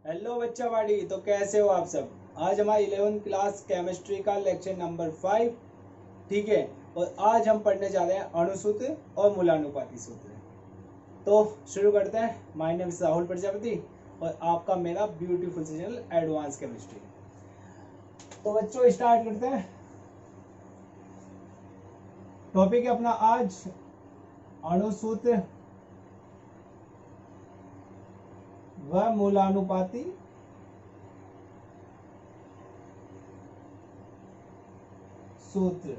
Hello बच्चा बाड़ी, तो कैसे हो आप सब। आज हमारा 11th क्लास केमिस्ट्री का लेक्चर नंबर 5, ठीक है। और आज हम पढ़ने जा रहे हैं अणुसूत्र और मूलानुपाती सूत्र। तो शुरू करते हैं। My name is Rahul Prajapati और आपका मेरा ब्यूटीफुल चैनल एडवांस केमिस्ट्री। तो बच्चों स्टार्ट करते हैं। टॉपिक है अपना आज अणुसूत्र व मूलानुपाती सूत्र।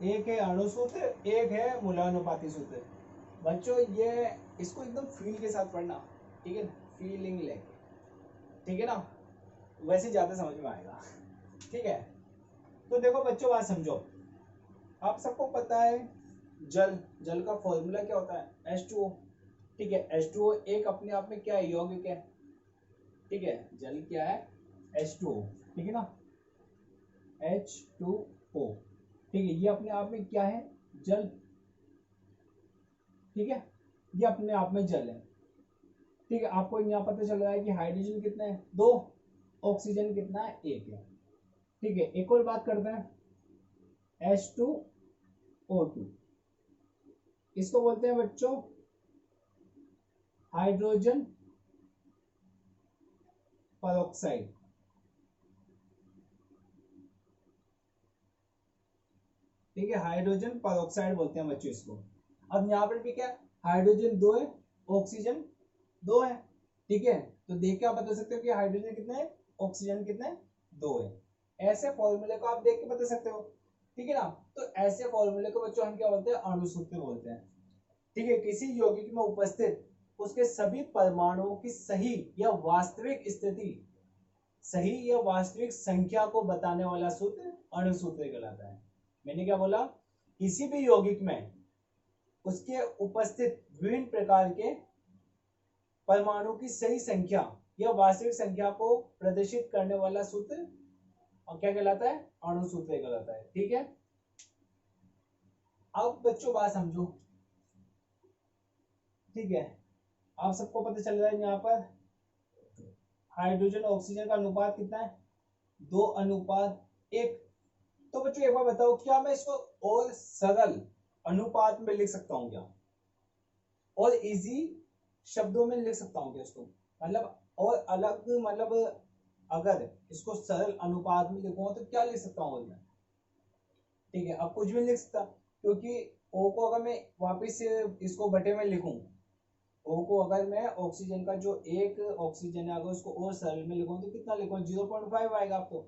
एक है अणुसूत्र, एक है मूलानुपाती सूत्र। बच्चों ये इसको एकदम फील के साथ पढ़ना, ठीक है ना, फीलिंग लेके, ठीक है ना, वैसे ज्यादा समझ में आएगा, ठीक है। तो देखो बच्चों बात समझो। आप सबको पता है जल जल का फॉर्मूला क्या होता है, H2O, ठीक है। H2O एक अपने आप में क्या है, यौगिक है, ठीक है। जल क्या है, H2O, ठीक है ना, H2O, ठीक है। ये अपने आप में क्या है, जल, ठीक है। ये अपने आप में जल है, ठीक है। आपको यहाँ पता चल रहा है कि हाइड्रोजन कितने हैं, 2, ऑक्सीजन कितना है, 1 है, ठीक है। एक और बात करते हैं, H2O2, इसको बोलते हैं बच्चों हाइड्रोजन परऑक्साइड, ठीक है। हाइड्रोजन परऑक्साइड बोलते हैं बच्चों इसको। अब यहाँ पर भी क्या, हाइड्रोजन 2 है, ऑक्सीजन 2 है, ठीक है। तो देख के आप बता सकते हो कि हाइड्रोजन कितने हैं, ऑक्सीजन कितने हैं, 2 है। ऐसे फॉर्मूले को आप देख के बता सकते हो, ठीक है ना। तो ऐसे फॉर्मूले को बच्चों हम क्या बोलते हैं, अणुसूत्र बोलते हैं, ठीक है। किसी यौगिक में उपस्थित उसके सभी परमाणुओं की सही या वास्तविक स्थिति, सही या वास्तविक संख्या को बताने वाला सूत्र अणुसूत्र कहलाता है। मैंने क्या बोला, किसी भी यौगिक में उसके उपस्थित विभिन्न प्रकार के परमाणु की सही संख्या या वास्तविक संख्या को प्रदर्शित करने वाला सूत्र और क्या कहलाता है, अणुसूत्र कहलाता है, ठीक है। अब बच्चों बात समझो, ठीक है। आप सबको पता चल रहा है यहाँ पर हाइड्रोजन ऑक्सीजन का अनुपात कितना है, 2:1। तो बच्चों एक बार बताओ, क्या मैं इसको और सरल अनुपात में लिख सकता हूँ क्या, और इजी शब्दों में लिख सकता हूँ क्या इसको, मतलब और अलग, मतलब अगर इसको सरल अनुपात में लिखूंगा तो क्या लिख सकता हूँ मैं, ठीक है। अब कुछ भी लिख सकता, क्योंकि ओ को अगर मैं वापिस इसको बटे में लिखूं, ओ को अगर मैं ऑक्सीजन का जो एक ऑक्सीजन है अगर उसको और सरल में लिखूं तो कितना लिखूं, 0.5 आएगा आपको,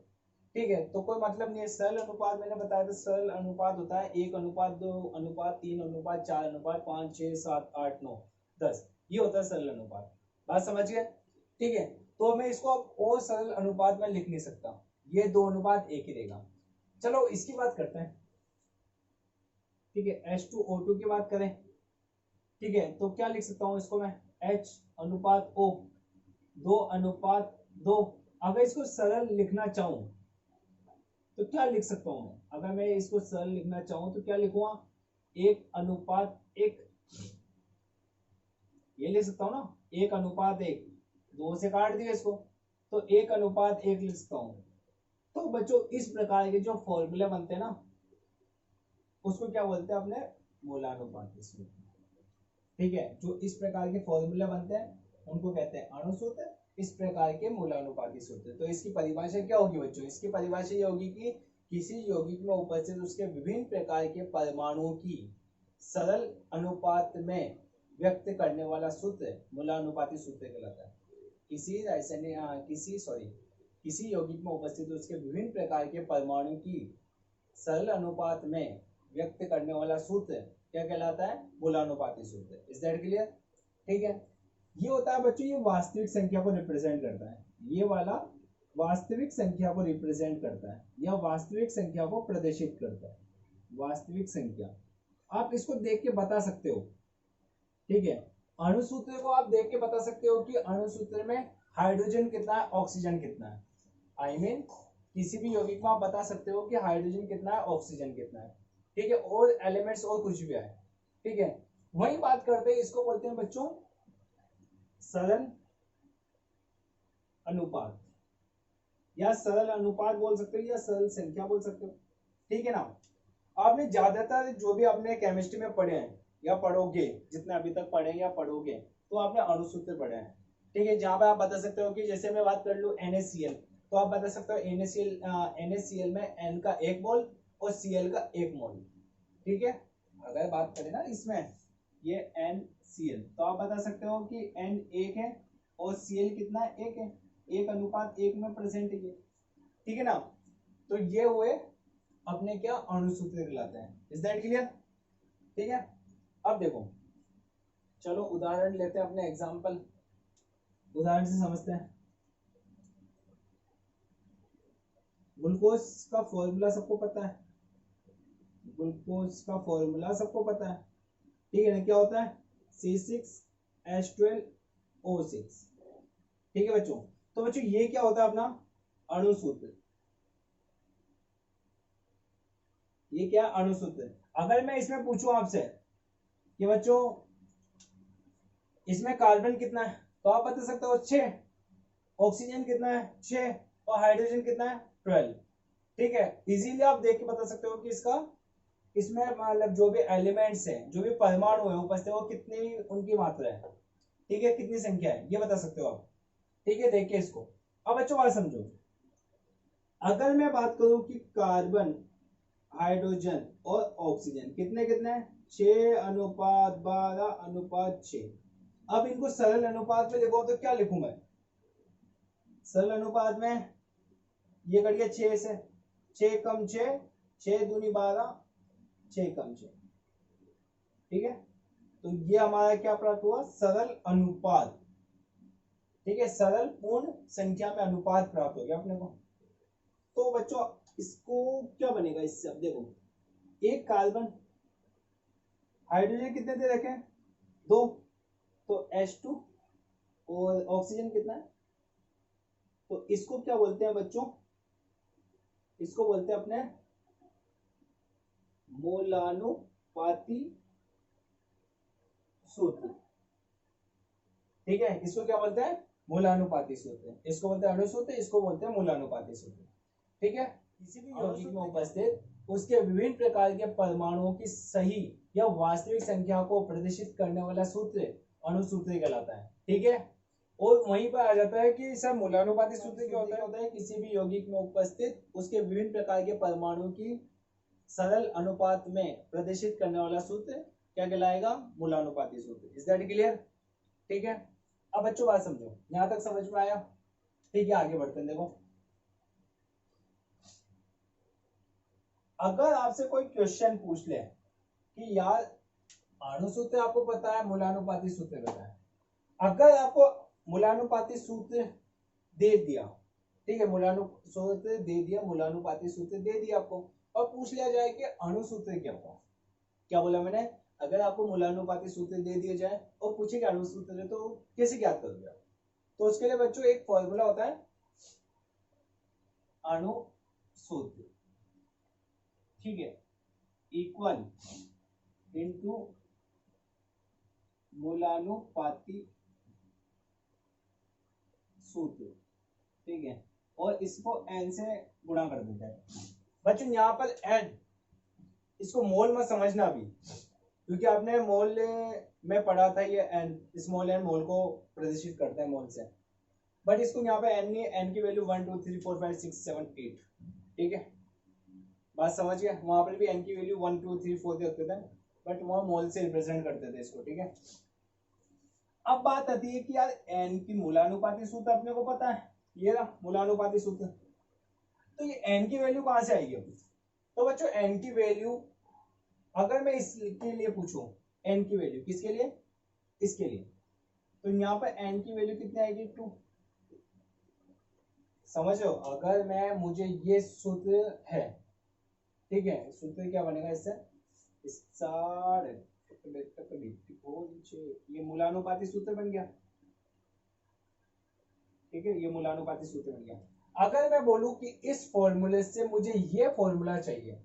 ठीक है। तो कोई मतलब नहीं है। सरल अनुपात मैंने बताया था, सरल अनुपात होता है 1:2:3:4:5:6:7:8:9:10, ये होता है सरल अनुपात। बात समझ गए, ठीक है। तो मैं इसको अब और सरल अनुपात में लिख नहीं सकता, ये 2:1 ही रहेगा। चलो इसकी बात करते हैं, ठीक है। H2O2 की बात करें, ठीक है। तो क्या लिख सकता हूं इसको मैं, H:O, 2:2। अगर इसको सरल लिखना चाहूं तो क्या लिख सकता हूं मैं, अगर मैं इसको सरल लिखना चाहूं तो क्या लिखूंगा, 1:1, ये लिख सकता हूं ना, 1:1। 2 से काट दिया इसको, तो 1:1 लिख सकता हूं। तो बच्चों इस प्रकार के जो फॉर्मूले बनते हैं ना, उसको क्या बोलते हैं अपने, मूलानुपाती सूत्र, ठीक है। जो इस प्रकार के फॉर्मूले बनते हैं उनको कहते हैं अणुसूत्र, इस प्रकार के मूलानुपाती सूत्र। तो इसकी परिभाषा क्या होगी बच्चों, इसकी परिभाषा ये होगी कि किसी यौगिक में उपस्थित उसके विभिन्न प्रकार के परमाणुओं की सरल अनुपात में व्यक्त करने वाला सूत्र मूलानुपाती सूत्र कहलाता है। किसी यौगिक में उपस्थित उसके विभिन्न प्रकार के परमाणु की सरल अनुपात में व्यक्त करने वाला सूत्र क्या कहलाता है, मूलानुपाती सूत्र। इज दैट क्लियर, ठीक है। ये होता है बच्चों, ये वास्तविक संख्या को रिप्रेजेंट करता है, ये वाला वास्तविक संख्या को रिप्रेजेंट करता है या वास्तविक संख्या को प्रदर्शित करता है, वास्तविक संख्या। आप इसको देख के बता सकते हो, ठीक है। अणुसूत्र को आप देख के बता सकते हो कि अणुसूत्र में हाइड्रोजन कितना है, ऑक्सीजन कितना है। आई मीन किसी भी यौगिक को आप बता सकते हो कि हाइड्रोजन कितना है, ऑक्सीजन कितना है, ठीक है। और एलिमेंट्स और कुछ भी है, ठीक है। वही बात करते हैं, इसको बोलते हैं बच्चों सरल अनुपात, या सरल अनुपात बोल सकते हो या सरल संख्या बोल सकते हो, ठीक है ना। आपने ज्यादातर जो भी आपने केमिस्ट्री में पढ़े हैं या पढ़ोगे, जितने अभी तक पढ़े या पढ़ोगे, तो आपने अणुसूत्र पढ़े हैं, ठीक है। जहां पे आप बता सकते हो कि जैसे मैं बात कर लूं NaCl, तो आप बता सकते हो NaCl में N का 1 मोल और Cl का 1 मोल, ठीक है। अगर बात करें ना इसमें ये NCl, तो आप बता सकते हो कि N 1 है और Cl कितना है, 1 है, 1:1 में प्रेजेंट है, ठीक है ना। तो ये हुए अपने क्या अणुसूत्र कहलाते हैं। इज दैट क्लियर, ठीक है। अब देखो, चलो उदाहरण लेते हैं, अपने एग्जांपल उदाहरण से समझते हैं। ग्लूकोज का फॉर्मूला सबको पता है, ग्लूकोज का फॉर्मूला सबको पता है, ठीक है ना। क्या होता है, C6H12O6, ठीक है बच्चों। तो बच्चों ये क्या होता है अपना अणुसूत्र, ये क्या अणुसूत्र। अगर मैं इसमें पूछूं आपसे कि बच्चों इसमें कार्बन कितना है, तो आप बता सकते हो 6, ऑक्सीजन कितना है 6, और हाइड्रोजन कितना है 12, ठीक है। इजीली आप देख के बता सकते हो कि इसका इसमें मतलब जो भी एलिमेंट्स हैं, जो भी परमाणु है उपस्थित, वो कितनी उनकी मात्रा है, ठीक है, कितनी संख्या है, ये बता सकते हो आप, ठीक है। देखिए इसको, अब बच्चों बात समझो। अगर मैं बात करूं कि कार्बन, हाइड्रोजन और ऑक्सीजन कितने कितने हैं, 6:12:6। अब इनको सरल अनुपात में देखो तो क्या लिखूं मैं, सरल अनुपात में ये कट गया 6 से, 6 कम 6, 6 दूनी 12, 6 कम 6, ठीक है। तो ये हमारा क्या प्राप्त हुआ, सरल अनुपात, ठीक है। सरल पूर्ण संख्या में अनुपात प्राप्त हो गया अपने को। तो बच्चों इसको क्या बनेगा इससे, अब देखो, एक कार्बन, हाइड्रोजन कितने दे रखे हैं 2, तो H2, और ऑक्सीजन कितना है, तो इसको क्या बोलते हैं बच्चों, इसको बोलते हैं अपने मोलानुपाती सूत्र, ठीक है। इसको क्या बोलते हैं, मूलानुपाती सूत्र, इसको बोलते हैं अणुसूत्र, इसको बोलते हैं मूलानुपाती सूत्र, ठीक है। किसी भी यौगिक में उपस्थित उसके विभिन्न प्रकार के परमाणुओं की सही या वास्तविक संख्या को प्रदर्शित करने वाला सूत्र अणुसूत्र कहलाता है, ठीक है। और वहीं पर आ जाता है कि सर मूलानुपाती सूत्र क्या होता है, किसी भी यौगिक में उपस्थित उसके विभिन्न प्रकार के परमाणुओं की सरल अनुपात में प्रदर्शित करने वाला सूत्र क्या कहलाएगा, मूलानुपाती सूत्र। इज दैट क्लियर, ठीक है। अब बच्चों बात समझो, यहां तक समझ में आया, ठीक है। आगे बढ़ते हैं, देखो अगर आपसे कोई क्वेश्चन पूछ ले कि यार अणुसूत्र आपको पता है, मूलानुपाती सूत्र पता है, अगर आपको मूलानुपाती सूत्र दे दिया, ठीक है, मूलानुसूत्र दे दिया, मूलानुपाती सूत्र दे दिया आपको, और पूछ लिया जाए कि अणुसूत्र क्या होगा, क्या बोला मैंने, अगर आपको मूलानुपाती सूत्र दे दिया जाए और पूछे कि अणुसूत्र तो कैसे ज्ञात करोगे आप, तो उसके लिए बच्चों एक फॉर्मूला होता है अणुसूत्र, ठीक है, इक्वल इनटू मूलानुपाती सूत्र, ठीक है, और इसको n से गुणा कर देते हैं। बच्चों यहाँ पर n, इसको मोल में समझना अभी, क्योंकि आपने मोल में पढ़ा था ये n, स्मॉल n मोल को प्रदर्शित करता है मोल से, बट इसको यहाँ पे n नहीं, n की वैल्यू 1 2 3 4 5 6 7 8, ठीक है, बात समझ गए। वहां पर भी n की वैल्यू 1 2 3 4 देते थे, बट वहां मोल से रिप्रेजेंट करते थे इसको, ठीक है। अब बात आती है कि यार n की मूलानुपाती सूत्र अपने को पता है, ये रहा मूलानुपाती सूत्र, तो ये n की वैल्यू कहां से आएगी अभी, तो बच्चों n की वैल्यू अगर मैं इसके लिए पूछूं, n की वैल्यू किसके लिए, इसके लिए, तो यहाँ पर n की वैल्यू कितनी आएगी 2, समझो। अगर मैं मुझे ये सूत्र है, ठीक है, सूत्र क्या बनेगा इससे, ये मूलानुपाती सूत्र बन गया, ठीक है, ये मूलानुपाती सूत्र बन गया। अगर मैं बोलूं कि इस फॉर्मूले से मुझे ये फॉर्मूला चाहिए,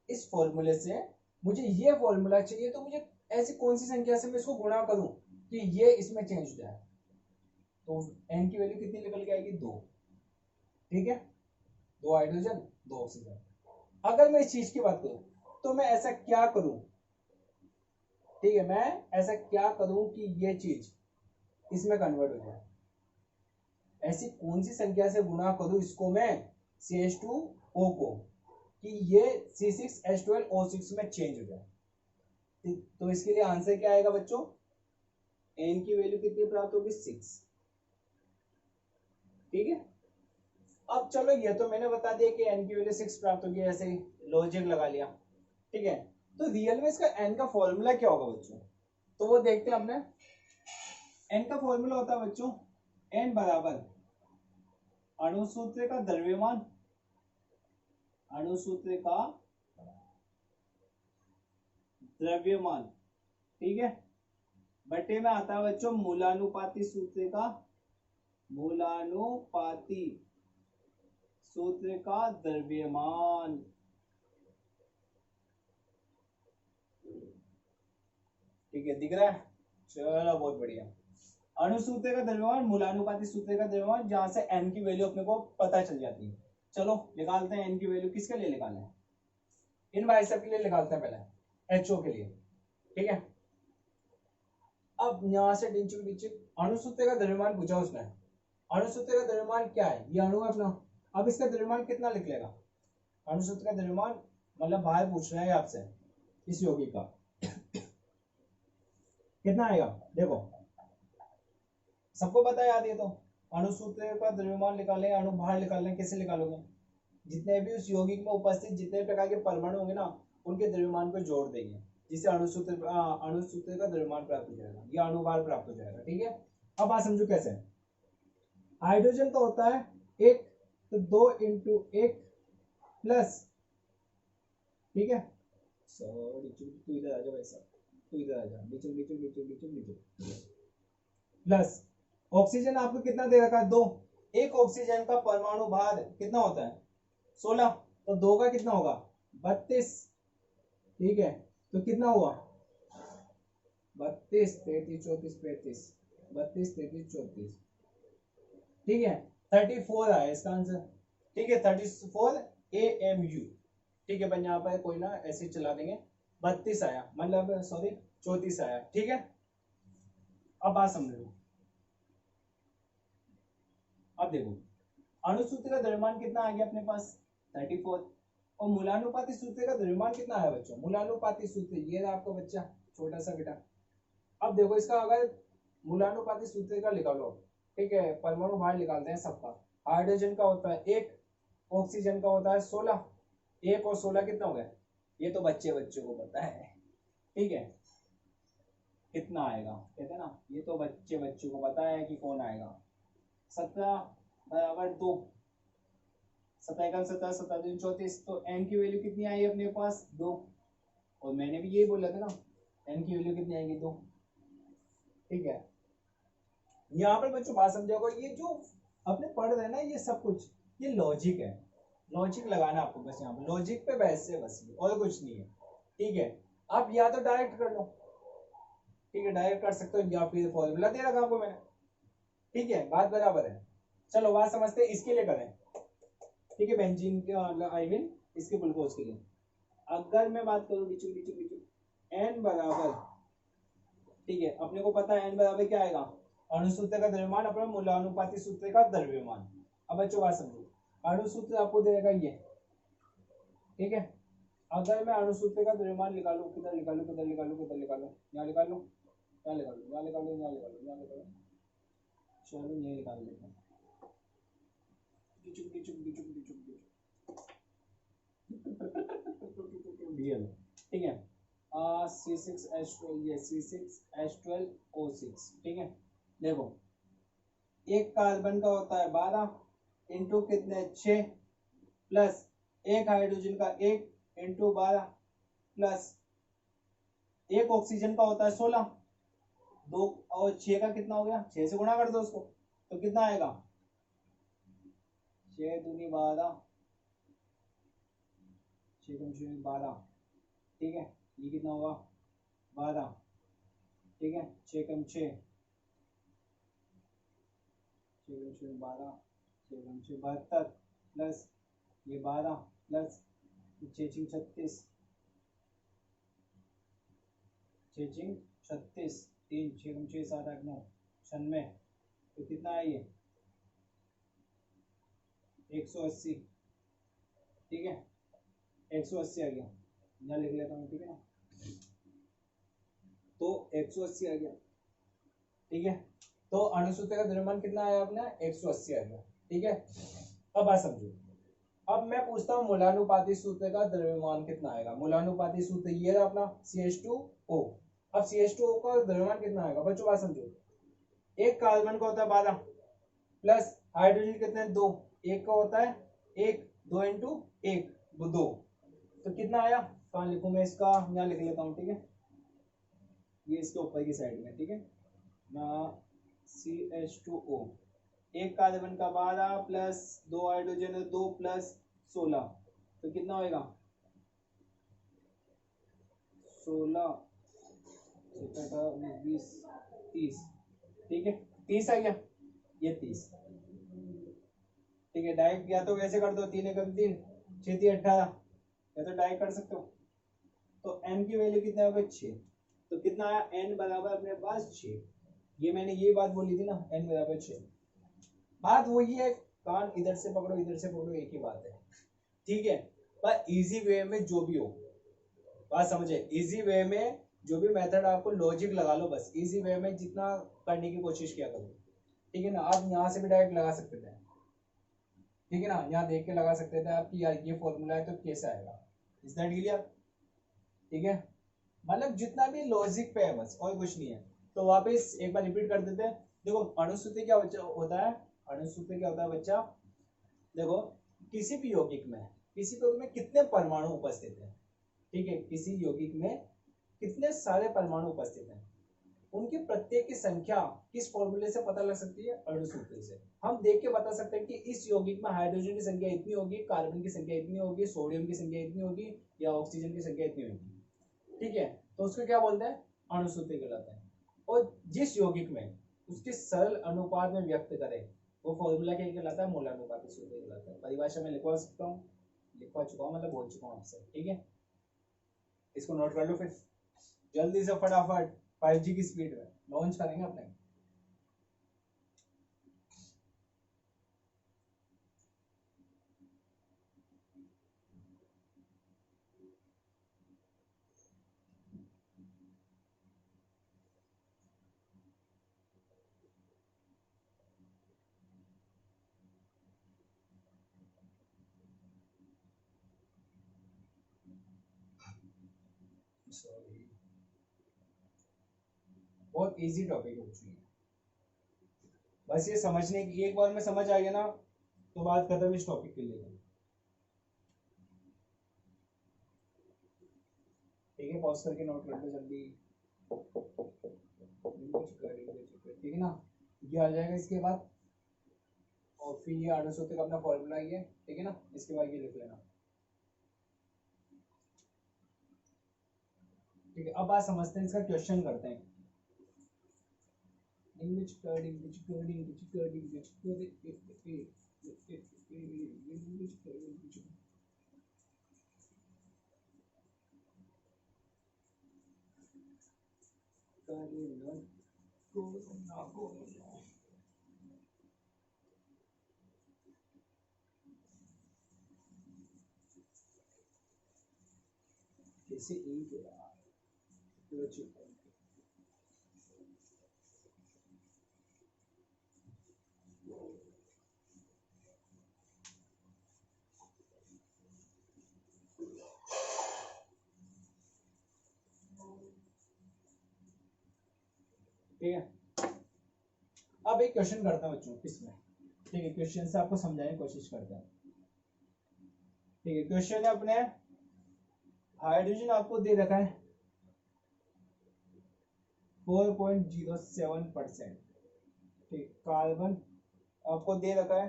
इस फॉर्मूले से मुझे ये फॉर्मूला चाहिए, तो मुझे ऐसी कौन सी संख्या से मैं इसको गुणा करूं कि ये इसमें चेंज हो जाए, तो n की वैल्यू कितनी निकल के आएगी? 2। ठीक है, 2 हाइड्रोजन 2 ऑक्सीजन। अगर मैं इस चीज की बात करूं तो मैं ऐसा क्या करूं, ठीक है, मैं ऐसा क्या करूं कि ये चीज इसमें कन्वर्ट हो जाए? ऐसी कौन सी संख्या से गुणा करूं इसको मैं CH2O को कि ये C6H12O6 में चेंज हो जाए? तो इसके लिए आंसर क्या आएगा बच्चों? n की वैल्यू कितनी प्राप्त होगी? 6। ठीक है, अब चलो ये तो मैंने बता दिया कि n की वैल्यू 6 प्राप्त होगी, ऐसे ही लॉजिक लगा लिया। ठीक है, तो रियल में इसका n का फॉर्मूला क्या होगा बच्चों? तो वो देखते हैं हमने। n का फॉर्मूला होता है बच्चों n बराबर अणुसूत्र का द्रव्यमान, अणुसूत्र का द्रव्यमान, ठीक है, बटे में आता है बच्चों मूलानुपाती सूत्र का, मूलानुपाती सूत्र का द्रव्यमान। ठीक है, दिख रहा है? चलो बहुत बढ़िया। अणुसूत्र का द्रव्यमान मूलानुपाती सूत्र का द्रव्यमान, जहां से n की वैल्यू अपने को पता चल जाती है। चलो निकालते हैं n की वैल्यू। किसके लिए निकालना है? इन भाई सब के लिए निकालते हैं पहले, HO के लिए। ठीक है, अब यहां से अणुसूत्र का द्रव्यमान पूछा उसने। अणुसूत्र का द्रव्यमान क्या है? ये अणु है अपना। अब इसका द्रव्यमान कितना लिख लेगा? अणुसूत्र का द्रव्यमान मतलब बाहर पूछ रहा है आपसे इस यौगिक का कितना आएगा? देखो सबको पता है यार, ये तो अणुसूत्र का द्रव्यमान निकालें, अणु भार निकालने, कैसे निकालोगे? जितने भी उस यौगिक में उपस्थित जितने प्रकार के परमाणु होंगे ना, उनके द्रव्यमान को जोड़ देंगे, जिससे अणुसूत्र का द्रव्यमान प्राप्त हो जाएगा या अणुभार प्राप्त हो जाएगा। ठीक है, अब बात समझो कैसे। हाइड्रोजन का होता है 1, तो 2 इंटू 1 प्लस, ठीक है, सॉरी तू इधर आ जा भाई साहब, तू इधर आ जा, नीचे प्लस ऑक्सीजन आपको कितना दे रखा है? 2। एक ऑक्सीजन का परमाणु भार कितना होता है? 16। तो 2 का कितना होगा? 32। ठीक है, तो कितना हुआ? 32 33 34 35, 32 33 34, ठीक है, 34 आया इसका आंसर। ठीक है, 34 AMU। ठीक है, अपन यहाँ पर कोई ना ऐसे चला देंगे, 32 आया, मतलब सॉरी 34 आया। ठीक है, अब बात समझो। अब देखो अणुसूत्र का द्रव्यमान कितना आ गया अपने पास? 34। और मूलानुपाती सूत्र का द्रव्यमान कितना है बच्चों? मूलानुपाती सूत्र ये रहा आपका बच्चा, छोटा सा बेटा। अब देखो इसका अगर मूलानुपाती सूत्र का निकालो, ठीक है, परमाणु भार निकालते हैं सबका। हाइड्रोजन का होता है 1, ऑक्सीजन का होता है 16। 1 और 16 कितना हो गया? ये तो बच्चों को पता है। ठीक है, कितना आएगा? कहते हैं ना, ये तो बच्चों को पता है कि कौन आएगा। 17 बराबर 2, 17 एकम 17, 17 दूनी 34। तो n की वैल्यू कितनी आई अपने पास? 2। और मैंने भी यही बोला था ना, n की वैल्यू कितनी आएगी? 2। ठीक है, यहाँ पर बच्चों बात समझोगे, ये जो अपने पढ़ रहे हैं ना, ये सब कुछ ये लॉजिक है। लॉजिक लगाना आपको बस, यहाँ पर लॉजिक पे बहस है बस, और कुछ नहीं है। ठीक है, आप या तो डायरेक्ट कर लो, ठीक है, डायरेक्ट कर सकते हो, या फिर फॉर्मूला दे रखा आपको मैंने। ठीक है, बात बराबर है। चलो बात समझते हैं, इसके लिए करें। ठीक है, बेंजीन के आई मीन इसके ग्लूकोज के लिए अगर मैं बात करूं n बराबर, ठीक है, अपने को पता है n बराबर क्या आएगा? अणुसूत्र का द्रव्यमान अपना मूलानुपाती सूत्र का द्रव्यमान। अब बच्चों बात समझो, अणुसूत्र आपको देगा ये, ठीक है, अगर मैं अणुसूत्र का द्रव्यमान निकालू, किधर निकालू किधर निकालू किधर निकालू, यहाँ निकालू यहाँ निकालू यहाँ निकालू यहाँ निकालू यहाँ निकालू, चलो ये निकाल लेते हैं। ठीक है, C6H12, ये C6H12O6। ठीक है, देखो एक कार्बन का होता है 12 इंटू कितने 6, प्लस एक हाइड्रोजन का 1 इंटू 12, प्लस एक ऑक्सीजन का होता है 16। 2 और 6 का कितना हो गया? 6 से गुणा कर दो उसको, तो कितना आएगा? 6 दूनी 12, 6 दूनी 12। ठीक है, ये कितना होगा? 12। ठीक है, 6 12, 6 72 प्लस ये 12 प्लस 6 36, 6 36 3 6 7 8 9 96, तो कितना है ये 180, ठीक है 180 आ गया, यहाँ लिख लेता हूँ, ठीक है ना, तो 180 आ गया, ठीक है। तो अणुसूत्र का द्रव्यमान कितना आया अपना 180 आ गया, ठीक है। अब बात समझो, अब मैं पूछता हूँ मूलानुपाती सूत्र का द्रव्यमान कितना आएगा। मूलानुपाती सूत्र ये रहा अपना CH2O। अब CH2O का द्रव्यमान कितना आएगा बच्चों, बात समझो, एक कार्बन का होता है 12 प्लस हाइड्रोजन कितने 2, एक का होता है 1, 2 इंटू 1 2, तो कितना आया, कहाँ लिखूं मैं इसका, यहाँ लिख लेता हूँ, ठीक है, ये इसके ऊपर की साइड में, ठीक है ना, CH2O, एक कार्बन का 12 प्लस 2 हाइड्रोजन 2 प्लस 16, तो कितना होएगा 16 20 30, ठीक है 30 आ गया, ये 30, ठीक है। डायरेक्ट या तो वैसे कर दो, 3 एकम 3 6 3 18, या तो डायरेक्ट कर सकते हो। तो n की वैल्यू कितना होगा 6, तो कितना आया n बराबर अपने पास 6, ये मैंने ये बात बोली थी ना, n बराबर 6, बात वही है, कान इधर से पकड़ो इधर से पकड़ो, एक ही बात है, ठीक है। पर इजी वे में जो भी हो, बात समझे, इजी वे में जो भी मेथड आपको लॉजिक लगा लो, बस इजी वे में जितना करने की कोशिश किया करो, ठीक है ना। आप यहाँ से भी डायरेक्ट लगा सकते थे, ठीक है ना, यहाँ देख के लगा सकते थे आप कि यार ये फॉर्मूला है तो कैसे आएगा, इज दैट क्लियर, ठीक है। मतलब जितना भी लॉजिक पे है बस, और कुछ नहीं है। तो वापस एक बार रिपीट कर देते हैं। देखो अणुसूत्र क्या होता है, अणुसूत्र क्या होता है बच्चा, देखो किसी भी यौगिक में, किसी भी यौगिक में कितने परमाणु उपस्थित है, ठीक है, किसी यौगिक में कितने सारे परमाणु उपस्थित हैं, उनकी प्रत्येक की संख्या किस फॉर्मूले से पता लग सकती है, अणुसूत्र से। हम देख के बता सकते हैं कि इस यौगिक में हाइड्रोजन की संख्या इतनी होगी, कार्बन की संख्या इतनी होगी, सोडियम की संख्या इतनी होगी, या ऑक्सीजन की संख्या इतनी होगी, ठीक है। तो उसको क्या बोलते हैं, अणुसूत्र कहलाते हैं। और जिस यौगिक में उसके सरल अनुपात में व्यक्त करें, वो फॉर्मूला क्या कहलाता है, मूलानुपाती सूत्र कहलाता है। परिभाषा में लिखवा सकता हूँ, लिखवा चुका हूँ, मतलब बोल चुका हूँ आपसे, ठीक है। इसको नोट कर लो फिर जल्दी से फटाफट, 5G की स्पीड में लॉन्च करेंगे अपने। बहुत इजी टॉपिक हो चुकी है, बस ये समझने की, एक बार में समझ आ गया ना तो बात खत्म इस टॉपिक के लिए, ठीक है। पॉज करके नोट कर लो जल्दी, ठीक है ना, ये आ जाएगा इसके बाद, और फिर ये अणुसूत्र का अपना फॉर्मूला ये, ठीक है ना, इसके बाद ये लिख लेना, ठीक है। अब बात समझते हैं, इसका क्वेश्चन करते हैं। कैसे एक ठीक है। अब एक क्वेश्चन करता हूँ बच्चों इसमें, ठीक है, क्वेश्चन से आपको समझाने की कोशिश करते हैं, ठीक है। क्वेश्चन है अपने, हाइड्रोजन आपको दे रखा है 4.07%, ठीक, कार्बन आपको दे रखा है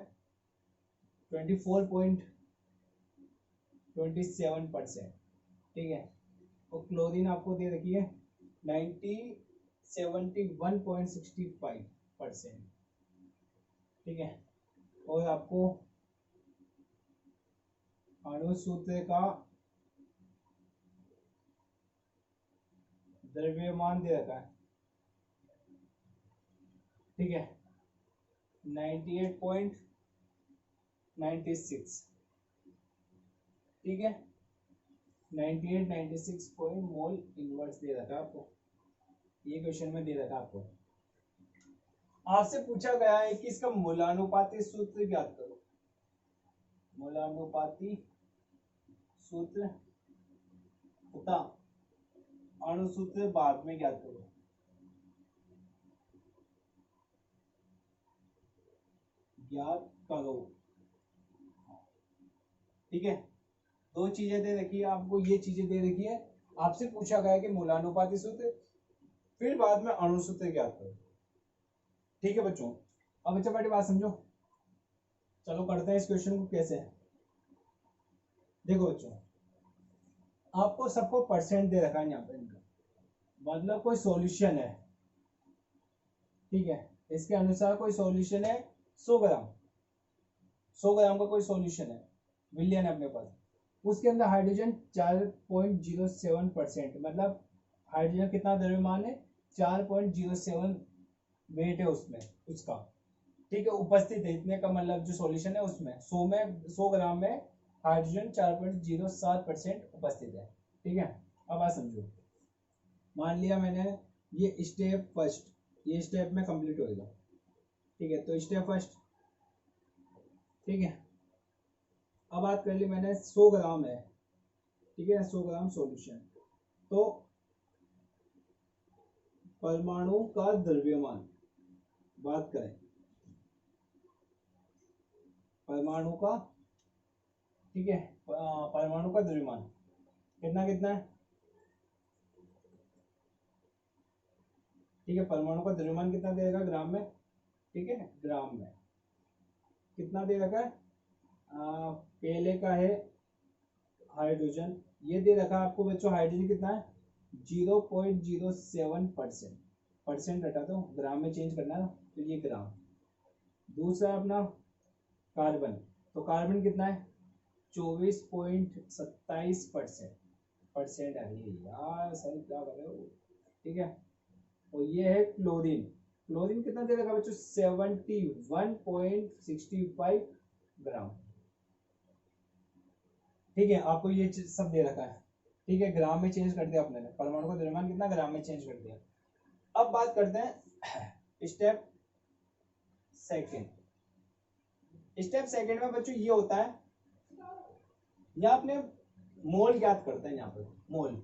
24.27%, ठीक है, और क्लोरीन आपको दे रखी है 90 71.65%। ठीक है, और आपको अणु सूत्र का द्रव्यमान दे रखा है। ठीक है, 98.96। ठीक है, 98-96 पॉइंट मोल इनवर्स दे रखा है आपको, ये क्वेश्चन में दे रखा है आपको। आपसे पूछा गया है कि इसका मूलानुपाती सूत्र ज्ञात करो। मूलानुपाती सूत्र तथा अणु सूत्र बाद में ज्ञात करो। ज्ञात करो। ठीक है, दो चीजें दे रखी है आपको, ये चीजें दे रखी है। आपसे पूछा गया है कि मूलानुपाती सूत्र, फिर बाद में अणु सूत्र ज्ञात करो। ठीक है बच्चों, अब बच्चा बड़ी बात समझो। चलो करते हैं इस क्वेश्चन को कैसे है। देखो बच्चों, आपको सबको परसेंट दे रखा है यहाँ पे इनका, मतलब कोई सॉल्यूशन है। ठीक है, इसके अनुसार कोई सॉल्यूशन है 100 ग्राम, 100 ग्राम का कोई सॉल्यूशन है, विलियन है अपने पास। उसके अंदर हाइड्रोजन 4.07%, मतलब हाइड्रोजन कितना द्रव्यमान है, 4.07 वेट है उसमें उसका। ठीक है, उपस्थित है इतने का, मतलब जो सॉल्यूशन है उसमें 100 ग्राम में हाइड्रोजन 4.07% उपस्थित है। ठीक है, अब आप समझो, मान लिया मैंने ये स्टेप फर्स्ट, ये स्टेप में कंप्लीट होएगा। ठीक है, तो स्टेप फर्स्ट। ठीक है, अब बात कर ली मैंने 100 ग्राम है। ठीक है, 100 ग्राम सॉल्यूशन, तो परमाणु का द्रव्यमान बात करें, परमाणु का, ठीक है, परमाणु का द्रव्यमान कितना कितना है। ठीक है, परमाणु का द्रव्यमान कितना दे रखा है ग्राम में। ठीक है, ग्राम में कितना दे रखा है। पहले का है हाइड्रोजन, ये दे रखा है आपको बच्चों, हाइड्रोजन कितना है 0.07%। परसेंट हटा दो, ग्राम में चेंज करना है, तो ये ग्राम। दूसरा है अपना कार्बन, तो कार्बन कितना है 24.27%। परसेंट है ये यार, सही क्या कर रहे हो। ठीक है, और ये है क्लोरीन, क्लोरीन कितना दे रखा है बच्चों 71.65 ग्राम। ठीक है, आपको ये सब दे रखा है। ठीक है, ग्राम में चेंज कर दिया आपने, परमाणु का द्रव्यमान कितना ग्राम में चेंज कर दिया। अब बात करते हैं स्टेप सेकंड। स्टेप सेकंड में बच्चों ये होता है, यहाँ अपने मोल ज्ञात करते हैं। यहाँ पर मोल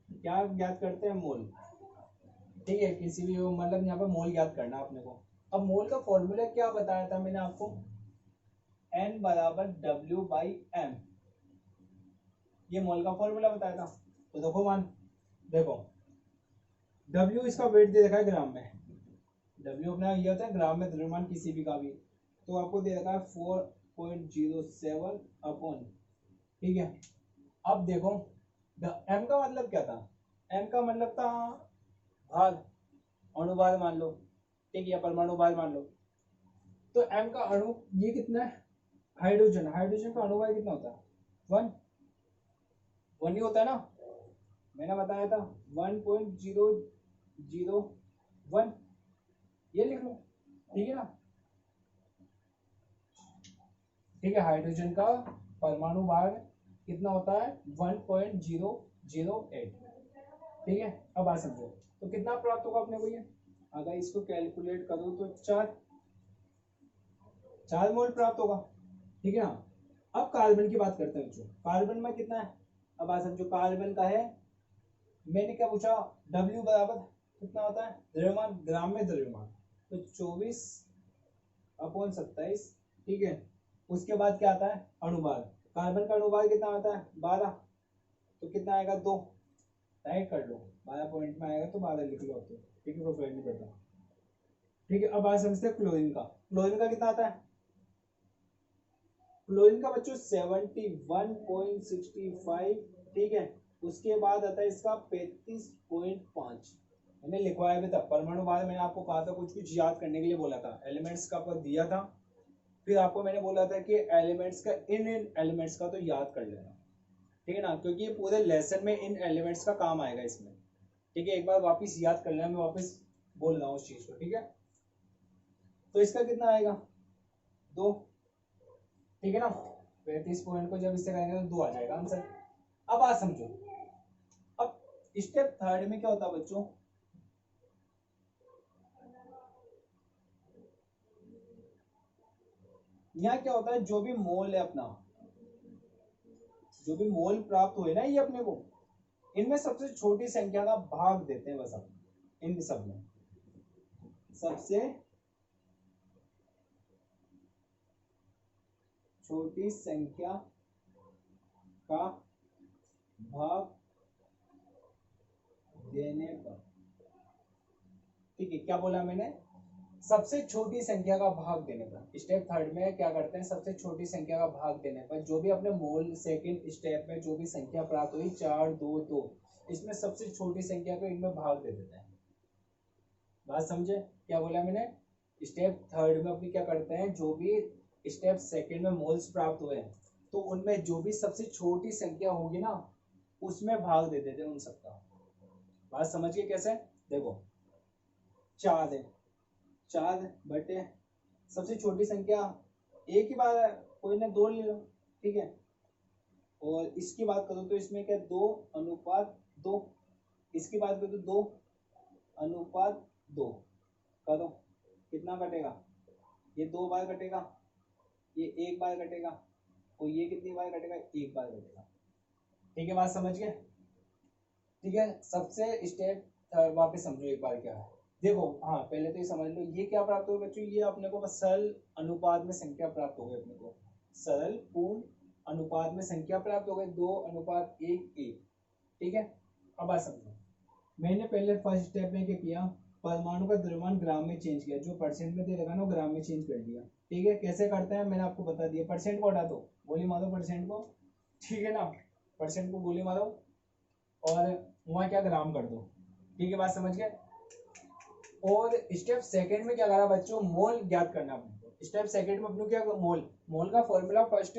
क्या ज्ञात करते हैं, मोल। ठीक है, किसी भी मतलब यहाँ पर मोल ज्ञात करना अपने को। अब मोल का फॉर्मूला क्या बताया था मैंने आपको, N बराबर W/M, ये मोल का फॉर्मूला बताया था। तो देखो देखो W इसका वेट दे रखा है ग्राम में, W अपना ये होता है ग्राम में द्रव्यमान किसी भी का भी, तो आपको दे रखा है 4.07 अपॉन। ठीक है, अब देखो M का मतलब क्या था, M का मतलब था भाग, अणुभार मान लो। ठीक है, परमाणु भार मान लो। तो M का अणु ये कितना है, हाइड्रोजन, हाइड्रोजन का अणुभार कितना होता है 1 ही होता है ना, मैंने बताया था 1.001, ये लिख लो। ठीक है ना, ठीक है, हाइड्रोजन का परमाणु भार कितना होता है 1.008। ठीक है, अब बात समझो, तो कितना प्राप्त होगा अपने को ये, अगर इसको कैलकुलेट करो तो 4 मोल प्राप्त होगा। ठीक है ना, अब कार्बन की बात करते हैं बच्चों, कार्बन में कितना है। अब बात समझो, कार्बन का है, मैंने क्या पूछा, W बराबर कितना होता है द्रव्यमान, ग्राम में द्रव्यमान, तो 24/27। ठीक है, उसके बाद क्या आता है अणुभार, कार्बन का अणुभार कितना आता है 12, तो कितना आएगा 2, राइट कर लो, 12 पॉइंट में आएगा तो 12 लिख लो। तो ठीक है, कोई फर्क नहीं पड़ता। ठीक है, अब बात समझते हैं क्लोरीन का, क्लोरीन का कितना आता है, क्लोरीन का बच्चों 71.65। ठीक है, उसके बाद आता है इसका 35.5, मैंने लिखवाया भी था परमाणु बाद, मैंने आपको कहा था कुछ कुछ याद करने के लिए बोला था, एलिमेंट्स का आपको दिया था, फिर आपको मैंने बोला था कि एलिमेंट्स का इन एलिमेंट्स का तो याद कर लेना, ठीक है ना, क्योंकि ये पूरे लेसन में इन एलिमेंट्स का काम आएगा इसमें, ठीक है। एक बार वापस याद कर लेना, मैं वापस बोल रहा हूँ उस चीज को, ठीक है। तो इसका कितना आएगा 2, ठीक है ना। 35 पॉइंट को जब इससे करेंगे तो 2 आ जाएगा आंसर। अब बात समझो, अब स्टेप थर्ड में क्या होता है बच्चों, यहाँ क्या होता है, जो भी मोल है अपना, जो भी मोल प्राप्त हुए ना ये अपने को, इनमें सबसे छोटी संख्या का भाग देते हैं बस हम, इन सब में सबसे छोटी संख्या का भाग देने पर, ठीक है। क्या बोला मैंने, सबसे छोटी संख्या का भाग देने पर। स्टेप थर्ड में क्या करते हैं, सबसे छोटी संख्या का भाग देने पर जो भी अपने मोल सेकंड स्टेप में जो भी संख्या प्राप्त हुई 4 2 2, इसमें सबसे छोटी संख्या को इनमें भाग दे देते हैं। बात समझे क्या बोला मैंने, स्टेप थर्ड में अपनी क्या करते हैं, जो भी स्टेप सेकंड में मोल्स प्राप्त हुए हैं तो उनमें जो भी सबसे छोटी संख्या होगी ना उसमें भाग दे देते हैं उन सबका। बात समझ के कैसे, देखो 4 है, 4 बटे सबसे छोटी संख्या एक ही बात है, कोई ना 2 ले लो, ठीक है। और इसकी बात करो तो इसमें क्या 2:2, इसकी बात करो तो 2:2 करो, कितना कटेगा, ये 2 बार कटेगा, ये 1 बार कटेगा, और ये कितनी बार कटेगा, 1 बार कटेगा, ठीक है। बात समझ गए, ठीक है। सबसे स्टेप वापस समझो एक बार क्या है, देखो हाँ पहले तो ये समझ लो, ये क्या प्राप्त हो बच्चों, ये अपने को बस सरल अनुपात में संख्या प्राप्त हो गई, अपने को सरल पूर्ण अनुपात में संख्या प्राप्त हो गई 2:1:1, ठीक है। अब बात समझो, मैंने पहले फर्स्ट स्टेप में क्या किया, परमाणु का द्रव्यमान ग्राम में चेंज किया, जो परसेंट में दे रखा ना वो ग्राम में चेंज कर दिया, ठीक है। कैसे करते हैं मैंने आपको बता दिया, परसेंट को हटा दो, गोली मारो परसेंट को, ठीक है ना, परसेंट को गोली मारो और वहां क्या ग्राम कर दो, ठीक है। बात समझ गए। और स्टेप सेकंड में क्या करा बच्चों, मोल ज्ञात करना अपने को। स्टेप सेकंड में अपने क्या, मोल का फॉर्मूला फर्स्ट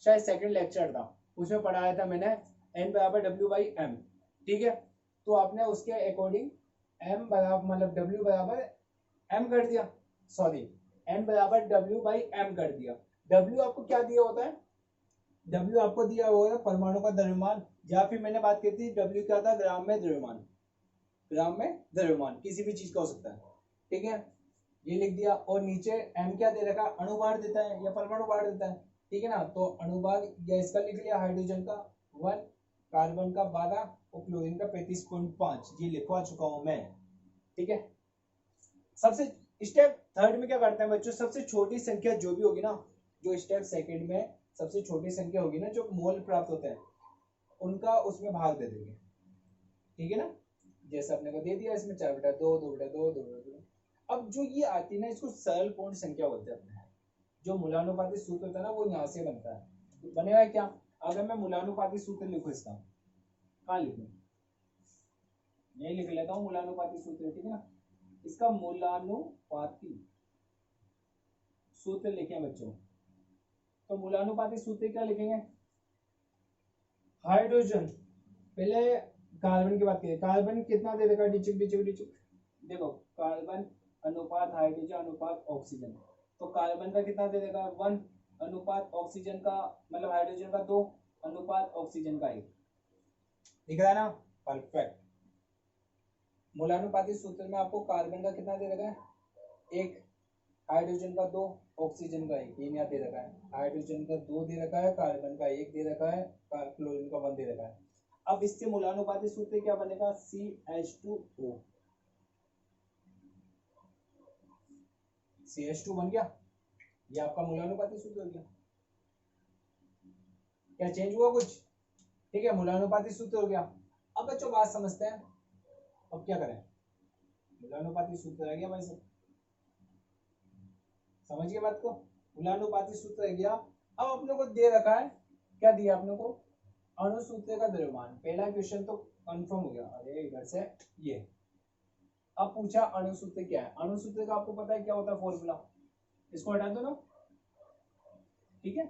शायद सेकंड लेक्चर था उसमें पढ़ाया था मैंने, n बराबर W/m, ठीक है। तो आपने उसके अकॉर्डिंग m बराबर मतलब W बराबर m कर दिया, सॉरी n बराबर W/m कर दिया। W आपको क्या दिया होता है, W आपको दिया हुआ है परमाणु का द्रव्यमान, या फिर मैंने बात की थी W क्या था, ग्राम में द्रव्यमान, ग्राम में द्रव्यमान किसी भी चीज का हो सकता है, ठीक है। ये लिख दिया, और नीचे m क्या दे रखा, अणुभार देता है या परमाणु भार देता है, ठीक है ना। तो अणुभार या इसका लिख लिया, हाइड्रोजन का 1, कार्बन का 12 और क्लोरीन का 35.5, ये लिखवा चुका हूं मैं, ठीक है। सबसे स्टेप थर्ड में क्या करते हैं बच्चों, सबसे छोटी संख्या जो भी होगी ना, जो स्टेप सेकंड में सबसे छोटी संख्या होगी ना जो मोल प्राप्त होते हैं उनका उसमें भाग दे देंगे, ठीक है ना। जैसे अपने को दे दिया इसमें 4/2, 2/2, 2/2। अब जो ये आती है ना इसको सरल पूर्ण संख्या बोलते हैं अपने, जो मूलानुपाती सूत्र होता है ना वो यहाँ से बनता है। बनेगा क्या, अगर मैं मूलानुपाती सूत्र लिखूं इसका, कहाँ लिखूं, नहीं लिख लेता हूँ मूलानुपाती सूत्र, ठीक है ना। इसका मूलानुपाती सूत्र लिखे बच्चों, तो मूलानुपाती सूत्र क्या लिखेंगे, हाइड्रोजन, पहले कार्बन की बात करें, कार्बन कितना दे रखा है, डिचिक डिचिक डिचिक, देखो कार्बन अनुपात हाइड्रोजन अनुपात ऑक्सीजन, तो कार्बन का कितना दे रखा है 1 अनुपात ऑक्सीजन का मतलब हाइड्रोजन का 2 अनुपात ऑक्सीजन का 1, दिख रहा है ना, परफेक्ट। मूलानुपाती सूत्र में आपको कार्बन का कितना दे रखा है 1, हाइड्रोजन का 2, ऑक्सीजन का 1, ये यहाँ दे रखा है, हाइड्रोजन का 2 दे रखा है, कार्बन का 1 दे रखा है, क्लोरीन का 1 दे रखा है। अब इससे मूलानुपाती सूत्र क्या बनेगा, CH2O, CH2 बन गया, ये आपका मूलानुपाती सूत्र हो गया। क्या चेंज हुआ कुछ, ठीक है, मूलानुपाती सूत्र हो गया। अब बच्चों बात समझते हैं, अब क्या करें, मूलानुपाती सूत्र आ गया भाई सब, समझिए बात को, मूलानुपाती सूत्र आ गया। अब अपने को दे रखा है, क्या दिया अपने को, अणुसूत्र का द्रव्यमान, पहला क्वेश्चन तो कंफर्म हो गया। अरे इधर से ये, अब पूछा अणुसूत्र क्या है। अणुसूत्र का आपको पता है क्या होता है फॉर्मूला, इसको हटा दो ना, ठीक है,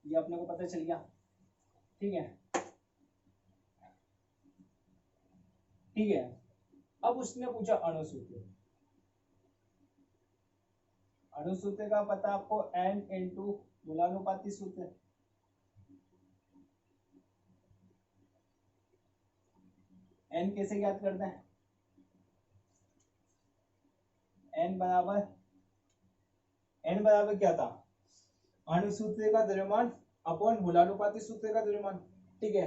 ये अपने को पता चल गया, ठीक है, ठीक है। अब उसने पूछा अणुसूत्र, अणुसूत्र का पता आपको n इंटू मूलानुपाती सूत्र, n कैसे ज्ञात करते हैं, n बराबर क्या था, अणुसूत्र का द्रव्यमान अपॉन मूलानुपाती सूत्र का द्रव्यमान, ठीक है,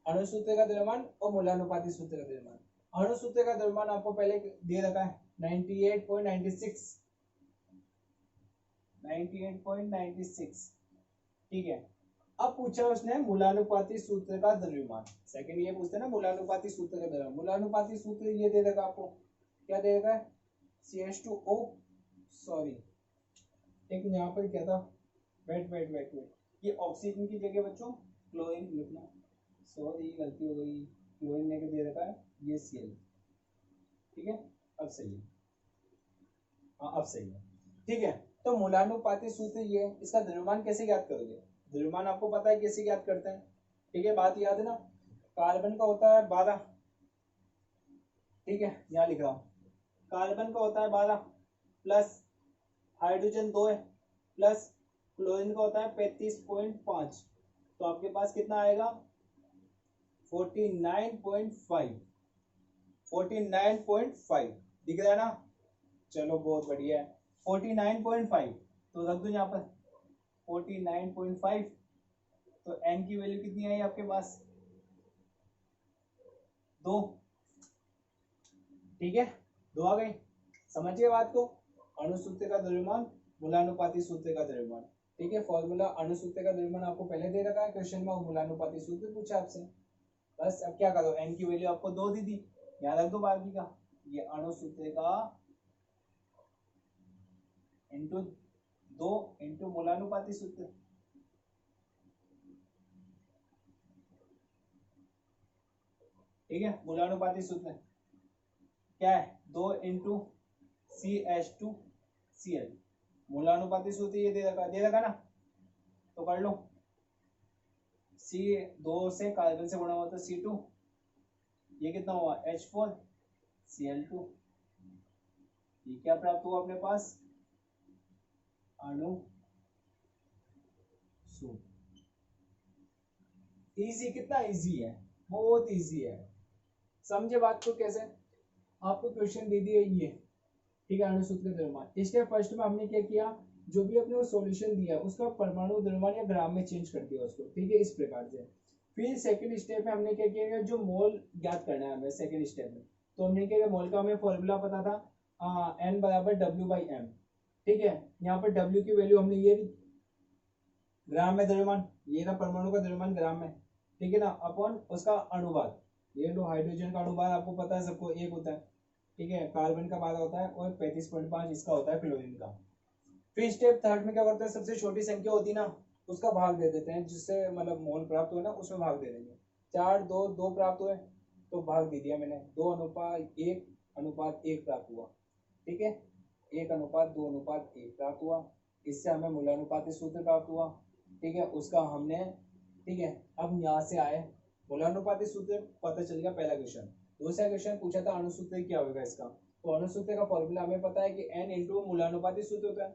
अणुसूत्र का द्रव्यमान और मूलानुपाती सूत्र का द्रव्यमान। अणुसूत्र का द्रव्यमान आपको पहले दे रखा है 98.96, ठीक है। अब पूछा उसने मूलानुपाती सूत्र का द्रव्यमान, सेकंड ये पूछते हैं ना मूलानुपाती सूत्र का द्रव्यमान। मूलानुपाती सूत्र ये दे रखा आपको, क्या दे रखा है, CH2O, सॉरी एक यहाँ पर क्या था, वेट, ये ऑक्सीजन की जगह बच्चों क्लोरीन लिखना, सॉरी गलती हो गई, क्लोरीन लेके दे रखा है ये Cl, ठीक है, अब सही है, हाँ अब सही है, ठीक है। तो मूलानुपाती सूत्र ये, इसका द्रव्यमान कैसे ज्ञात करोगे, द्रव्यमान आपको पता है कैसे ज्ञात करते हैं, ठीक है, बात याद है ना, कार्बन का होता है 12, ठीक है, यहाँ लिख रहा हूँ, कार्बन का होता है 12 प्लस हाइड्रोजन 2 है प्लस क्लोरीन का होता है 35.5, तो आपके पास कितना आएगा 49.5 दिख रहा है ना, चलो बहुत बढ़िया है, 49.5 तो रख दो यहाँ पर 49.5, तो n की वैल्यू कितनी आई आपके पास 2, ठीक है, 2 आ गई, समझिए बात को, अणुसूत्र का द्रव्यमान मूलानुपाती सूत्र का द्रव्यमान, ठीक है, फॉर्मूला अणुसूत्र का द्रव्यमान आपको पहले दे रखा है क्वेश्चन में, और मूलानुपाती सूत्र पूछा आपसे, बस अब क्या करो, n की वैल्यू आपको 2 दी थी, याद रख दो बाकी का, ये अणुसूत्र का इंटू 2 इंटू मूलानुपाती सूत्र, ठीक है, मूलानुपाती सूत्र क्या है 2 इंटू CH2Cl, मूलानुपाती सूत्र ये दे रखा ना, तो कर लो, C2 से कार्बन से बना हुआ तो C2, ये कितना हुआ H4Cl2, ये क्या प्राप्त हुआ अपने पास अणु सूत्र, इजी, कितना इजी है, बहुत इजी है, समझे बात को कैसे, आपको क्वेश्चन दे दिए ये, ठीक है, अणुसूत्र द्रव्यमान, स्टेप फर्स्ट में हमने क्या किया, जो भी अपने सॉल्यूशन दिया उसका परमाणु द्रव्यमान या ग्राम में चेंज कर दिया उसको, ठीक है, इस प्रकार से। फिर सेकंड स्टेप में हमने क्या किया, जो मोल ज्ञात करना है हमें सेकंड स्टेप में, तो हमने क्या किया, मोल का हमें फॉर्मूला पता था N बराबर W/M, ठीक है, यहाँ पर W की वैल्यू हमने ये ग्राम में द्रव्यमान, ये ना परमाणु का द्रव्यमान ग्राम में, ठीक है ना, अपॉन उसका अनुपात, ये लो हाइड्रोजन का अनुपात आपको पता है सबको 1 होता है, ठीक है, कार्बन का 12 होता है और 35.5 इसका होता है क्लोरीन का। फिर स्टेप थर्ड में क्या करते हैं, सबसे छोटी संख्या होती है ना उसका भाग दे देते हैं, जिससे मतलब मोल प्राप्त हो ना उसमें भाग दे देंगे, 4 2 2 प्राप्त हुए तो भाग दे दिया मैंने, 2:1 प्राप्त हुआ, ठीक है, 1:2:1 प्राप्त हुआ, इससे हमें मूलानुपाती सूत्र प्राप्त हुआ, ठीक है, उसका हमने, ठीक है, अब यहाँ से आए मूलानुपाती सूत्र पता चल गया पहला क्वेश्चन। दूसरा क्वेश्चन पूछा था अणुसूत्र क्या होगा इसका, तो अणुसूत्र का फॉर्मूला हमें पता है कि n इंटू मूलानुपाती सूत्र होता है,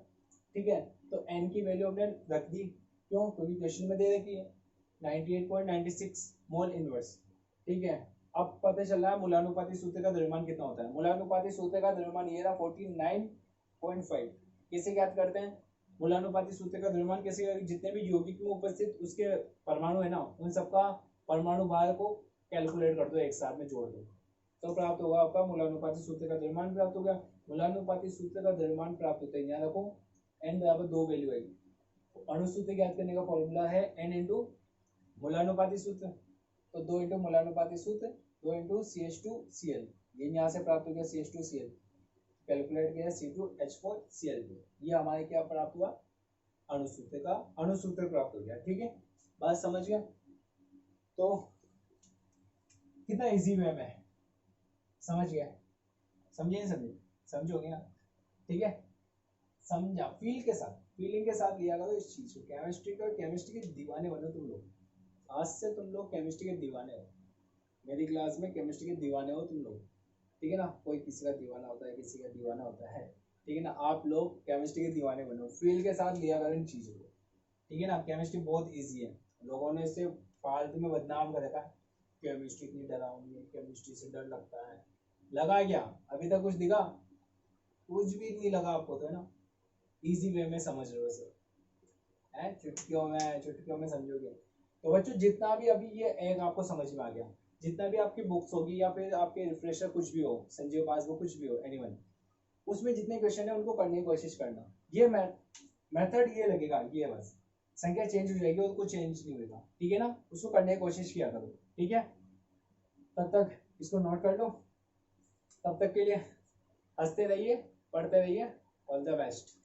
ठीक है, तो n की वैल्यू हमने रख दी, क्यों, क्योंकि क्वेश्चन में दे रखी है 98.96 मोल इनवर्स, ठीक है। अब पता चल रहा है मूलानुपाती सूत्र का द्रव्यमान कितना होता है, मूलानुपाती सूत्र का द्रव्यमान ये रहा 49.5, कैसे ज्ञात करते हैं मूलानुपाती सूत्र का द्रव्यमान कैसे, जितने भी यौगिक में उपस्थित उसके परमाणु है ना उन सबका परमाणु भार को कैलकुलेट कर दो, एक साथ में जोड़ दो, तो प्राप्त होगा आपका मूलानुपाती सूत्र का द्रव्यमान प्राप्त होगा। मूलानुपाती सूत्र का द्रव्यमान प्राप्त होता है, यहाँ रखो n बराबर 2 वैल्यू आएगी, अणुसूत्र ज्ञात करने का फॉर्मूला है n इंटू मूलानुपाती सूत्र, तो 2 इंटू मूलानुपाती सूत्र 2 इंटू CH2Cl, ये यहाँ से प्राप्त हो गया CH2Cl, कैलकुलेट किया C2H4Cl2, ये हमारे क्या प्राप्त हुआ अणुसूत्र प्राप्त हो गया, ठीक है, बात समझ गया। तो कितना इजी वे में समझ गया, समझे नहीं समझे, समझोगे ना, ठीक है, समझा, फील के साथ, फीलिंग के साथ लिया करो इस चीज को। केमिस्ट्री का, केमिस्ट्री के दीवाने बनो तुम लोग, आज से तुम लोग केमिस्ट्री के दीवाने हो, मेरी क्लास में केमिस्ट्री के दीवाने हो तुम लोग, ठीक है ना, कोई किसी का दीवाना होता है, किसी का दीवाना होता है, ठीक है ना, आप लोग केमिस्ट्री के दीवाने बनो, फील के साथ लिया करो इन चीज़ों को, ठीक है ना। केमिस्ट्री बहुत ईजी है, लोगों ने इसे फालतू में बदनाम कर रखा है, केमिस्ट्री इतनी डरावनी है, केमिस्ट्री से डर लगता है, लगा क्या अभी तक कुछ दिखा, कुछ भी नहीं लगा आपको, तो है ना, इजी वे में समझ रहे हो इसे, है, चुटकियों में समझोगे। तो बच्चों जितना भी अभी ये एक आपको समझ में आ गया, जितना भी आपकी बुक्स होगी या फिर आपके रिफ्रेशर कुछ भी हो, संजीव पासबुक कुछ भी हो, एनीवन, उसमें जितने क्वेश्चन है उनको करने की कोशिश करना। ये मेथड ये लगेगा, ये बस संख्या चेंज हो जाएगी और कुछ चेंज नहीं होगा, ठीक है ना, उसको करने की कोशिश किया करो, ठीक है। तब तक इसको नोट कर लो, तब तक के लिए हंसते रहिए, पढ़ते रहिए, ऑल द बेस्ट।